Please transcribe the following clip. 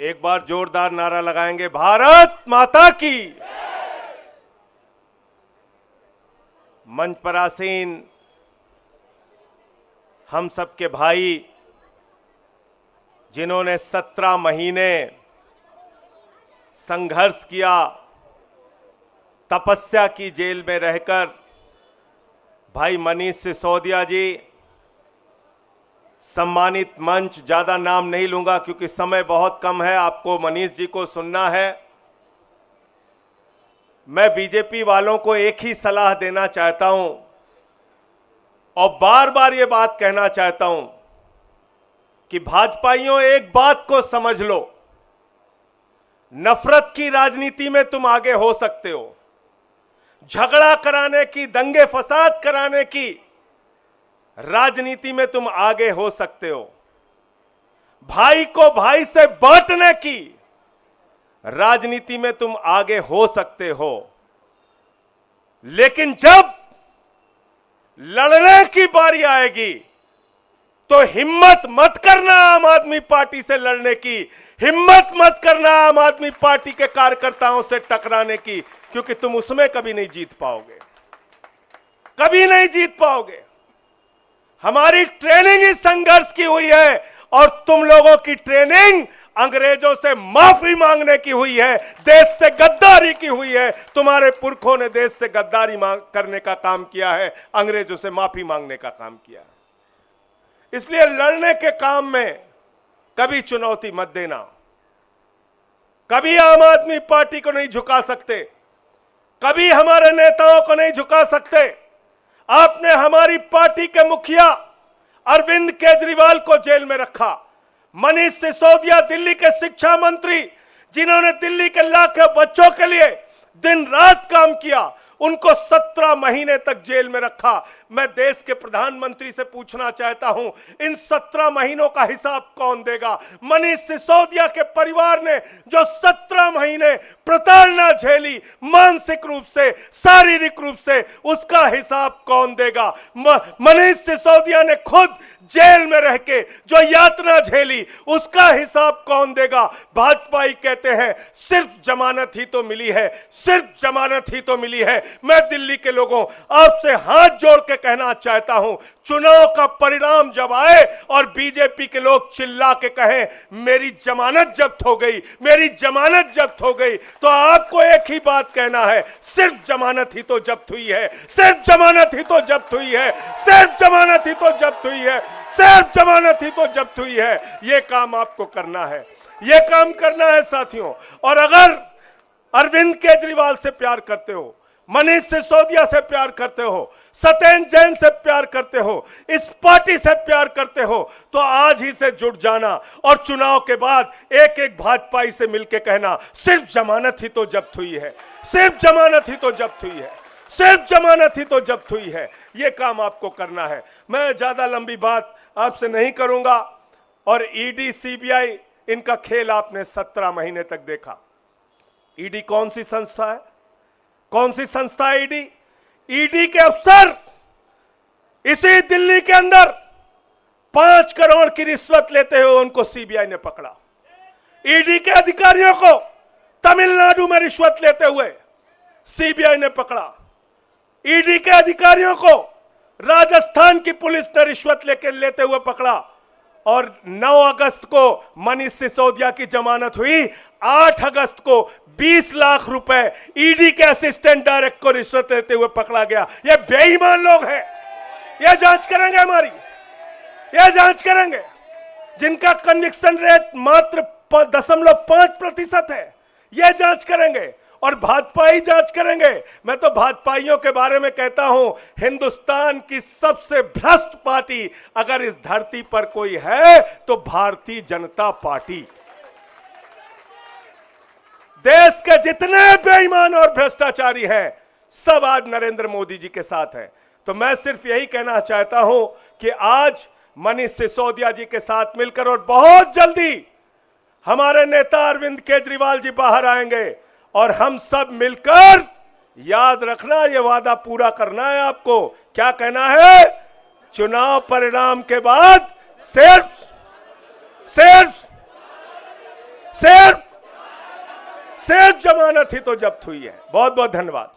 एक बार जोरदार नारा लगाएंगे, भारत माता की। मंच पर आसीन हम सबके भाई जिन्होंने 17 महीने संघर्ष किया, तपस्या की जेल में रहकर, भाई मनीष सिसोदिया जी, सम्मानित मंच, ज्यादा नाम नहीं लूंगा क्योंकि समय बहुत कम है, आपको मनीष जी को सुनना है। मैं बीजेपी वालों को एक ही सलाह देना चाहता हूं और बार बार ये बात कहना चाहता हूं कि भाजपाइयों, एक बात को समझ लो, नफरत की राजनीति में तुम आगे हो सकते हो, झगड़ा कराने की, दंगे फसाद कराने की राजनीति में तुम आगे हो सकते हो, भाई को भाई से बांटने की राजनीति में तुम आगे हो सकते हो, लेकिन जब लड़ने की बारी आएगी तो हिम्मत मत करना आम आदमी पार्टी से लड़ने की, हिम्मत मत करना आम आदमी पार्टी के कार्यकर्ताओं से टकराने की, क्योंकि तुम उसमें कभी नहीं जीत पाओगे, कभी नहीं जीत पाओगे। हमारी ट्रेनिंग इस संघर्ष की हुई है और तुम लोगों की ट्रेनिंग अंग्रेजों से माफी मांगने की हुई है, देश से गद्दारी की हुई है। तुम्हारे पुरखों ने देश से गद्दारी करने का काम किया है, अंग्रेजों से माफी मांगने का काम किया है। इसलिए लड़ने के काम में कभी चुनौती मत देना, कभी आम आदमी पार्टी को नहीं झुका सकते, कभी हमारे नेताओं को नहीं झुका सकते। आपने हमारी पार्टी के मुखिया अरविंद केजरीवाल को जेल में रखा, मनीष सिसोदिया दिल्ली के शिक्षा मंत्री जिन्होंने दिल्ली के लाखों बच्चों के लिए दिन रात काम किया, उनको 17 महीने तक जेल में रखा। मैं देश के प्रधानमंत्री से पूछना चाहता हूं, इन 17 महीनों का हिसाब कौन देगा? मनीष सिसोदिया के परिवार ने जो 17 महीने प्रताड़ना झेली, मानसिक रूप से, शारीरिक रूप से, उसका हिसाब कौन देगा? मनीष सिसोदिया ने खुद जेल में रह के जो यातना झेली, उसका हिसाब कौन देगा? भाजपाई कहते हैं सिर्फ जमानत ही तो मिली है, सिर्फ जमानत ही तो मिली है। मैं दिल्ली के लोगों आपसे हाथ जोड़ के कहना चाहता हूं, चुनाव का परिणाम जब आए और बीजेपी के लोग चिल्ला के कहें मेरी जमानत जब्त हो गई, मेरी जमानत जब्त हो गई, तो आपको एक ही बात कहना है, सिर्फ जमानत ही तो जब्त हुई है, सिर्फ जमानत ही तो जब्त हुई है, सिर्फ जमानत ही तो जब्त हुई है, सिर्फ जमानत ही तो जब्त हुई है। यह काम आपको करना है, यह काम करना है साथियों। और अगर अरविंद केजरीवाल से प्यार करते हो, मनीष सिसोदिया से प्यार करते हो, सत्येंद्र जैन से प्यार करते हो, इस पार्टी से प्यार करते हो, तो आज ही से जुट जाना और चुनाव के बाद एक एक भाजपाई से मिलकर कहना सिर्फ जमानत ही तो जब्त हुई है, सिर्फ जमानत ही तो जब्त हुई है, सिर्फ जमानत ही तो जब्त हुई है। यह काम आपको करना है। मैं ज्यादा लंबी बात आपसे नहीं करूंगा। और ईडी, सीबीआई, इनका खेल आपने 17 महीने तक देखा। ईडी कौन सी संस्था है? कौन सी संस्था है ईडी? ईडी के अफसर इसी दिल्ली के अंदर 5 करोड़ की रिश्वत लेते हुए उनको सीबीआई ने पकड़ा। ईडी के अधिकारियों को तमिलनाडु में रिश्वत लेते हुए सीबीआई ने पकड़ा। ईडी के अधिकारियों को राजस्थान की पुलिस ने रिश्वत लेते हुए पकड़ा। और 9 अगस्त को मनीष सिसोदिया की जमानत हुई, 8 अगस्त को 20 लाख रुपए ईडी के असिस्टेंट डायरेक्टर को रिश्वत देते हुए पकड़ा गया। ये बेईमान लोग हैं, ये जांच करेंगे हमारी, ये जांच करेंगे। जिनका कन्विक्शन रेट मात्र 0.5% है, ये जांच करेंगे और भाजपाई जांच करेंगे। मैं तो भाजपाइयों के बारे में कहता हूं, हिंदुस्तान की सबसे भ्रष्ट पार्टी अगर इस धरती पर कोई है तो भारतीय जनता पार्टी। देश के जितने बेईमान और भ्रष्टाचारी हैं, सब आज नरेंद्र मोदी जी के साथ हैं। तो मैं सिर्फ यही कहना चाहता हूं कि आज मनीष सिसोदिया जी के साथ मिलकर और बहुत जल्दी हमारे नेता अरविंद केजरीवाल जी बाहर आएंगे और हम सब मिलकर, याद रखना, ये वादा पूरा करना है आपको। क्या कहना है? चुनाव परिणाम के बाद सिर्फ सिर्फ जमानत ही तो जब्त हुई है। बहुत बहुत धन्यवाद।